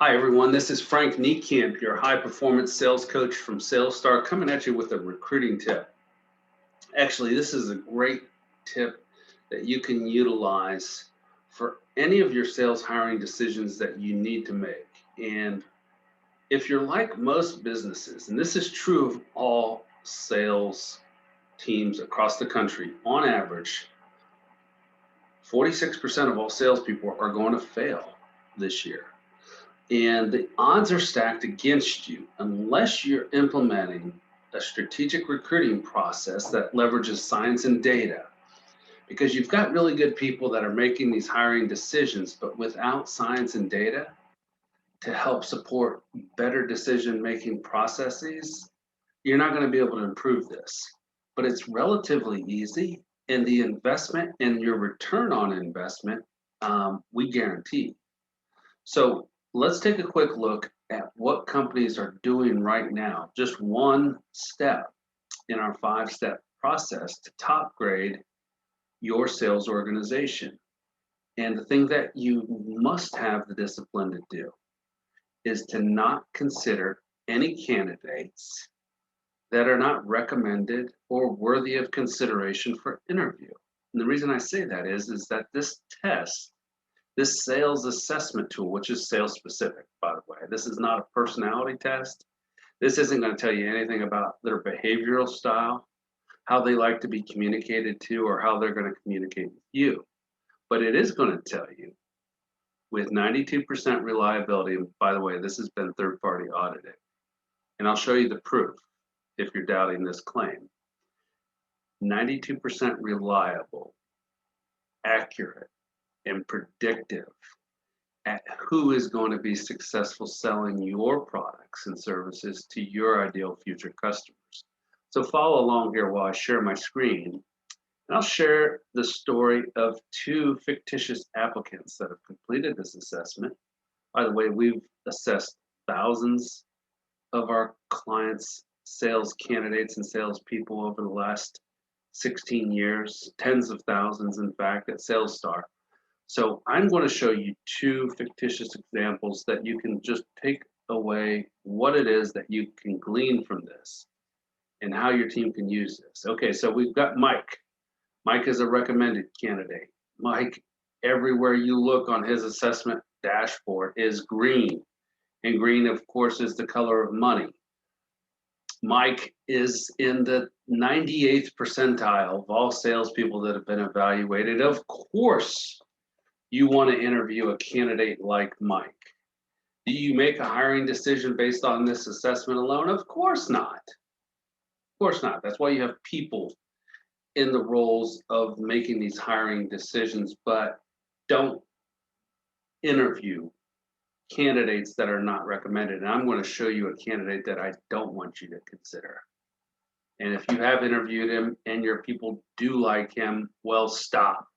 Hi, everyone. This is Frank Niekamp, your high performance sales coach from SalesStar, coming at you with a recruiting tip. Actually, this is a great tip that you can utilize for any of your sales hiring decisions that you need to make. And if you're like most businesses, and this is true of all sales teams across the country, on average, 46% of all salespeople are going to fail this year. And the odds are stacked against you unless you're implementing a strategic recruiting process that leverages science and data. Because you've got really good people that are making these hiring decisions, but without science and data to help support better decision making processes, you're not going to be able to improve this. But it's relatively easy, and the investment and your return on investment, we guarantee. So let's take a quick look at what companies are doing right now. Just one step in our 5-step process to top grade your sales organization. And the thing that you must have the discipline to do is to not consider any candidates that are not recommended or worthy of consideration for interview. And the reason I say that is that this sales assessment tool, which is sales specific, by the way, this is not a personality test. This isn't going to tell you anything about their behavioral style, how they like to be communicated to, or how they're going to communicate with you. But it is going to tell you with 92% reliability, and by the way, this has been third party audited. And I'll show you the proof if you're doubting this claim. 92% reliable, accurate, and predictive at who is going to be successful selling your products and services to your ideal future customers. So follow along here while I share my screen. And I'll share the story of two fictitious applicants that have completed this assessment. By the way, we've assessed thousands of our clients' sales candidates and salespeople over the last 16 years, tens of thousands, in fact, at SalesStar. So I'm going to show you two fictitious examples that you can just take away what it is that you can glean from this and how your team can use this. Okay, so we've got Mike. Mike is a recommended candidate. Mike, everywhere you look on his assessment dashboard is green. And green, of course, is the color of money. Mike is in the 98th percentile of all salespeople that have been evaluated. Of course, you want to interview a candidate like Mike. Do you make a hiring decision based on this assessment alone? Of course not. Of course not. That's why you have people in the roles of making these hiring decisions, but don't interview candidates that are not recommended. And I'm going to show you a candidate that I don't want you to consider. And if you have interviewed him and your people do like him, well, stop.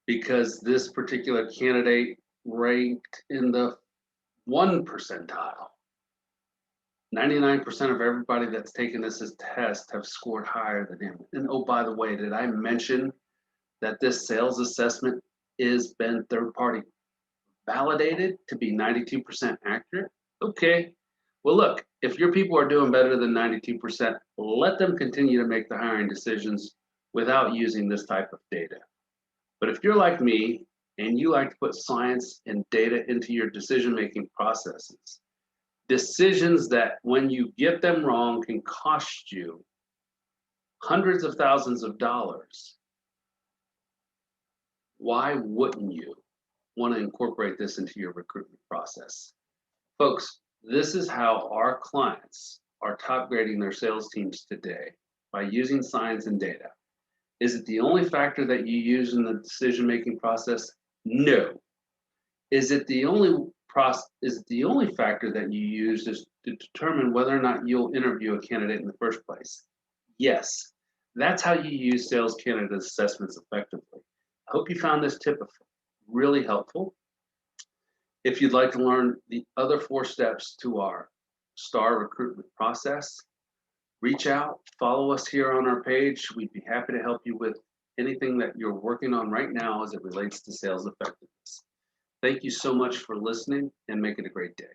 Because this particular candidate ranked in the 1 percentile. 99% of everybody that's taken this as test have scored higher than him. And oh, by the way, did I mention that this sales assessment has been third-party validated to be 92% accurate? Okay. Well, look, if your people are doing better than 92%, let them continue to make the hiring decisions without using this type of data. But if you're like me and you like to put science and data into your decision-making processes, decisions that when you get them wrong can cost you hundreds of thousands of dollars, why wouldn't you want to incorporate this into your recruitment process? Folks, this is how our clients are top grading their sales teams today by using science and data. Is it the only factor that you use in the decision-making process? No. Is it the only factor that you use to determine whether or not you'll interview a candidate in the first place? Yes. That's how you use sales candidate assessments effectively. I hope you found this tip really helpful. If you'd like to learn the other 4 steps to our STAR recruitment process, reach out, follow us here on our page. We'd be happy to help you with anything that you're working on right now as it relates to sales effectiveness. Thank you so much for listening and make it a great day.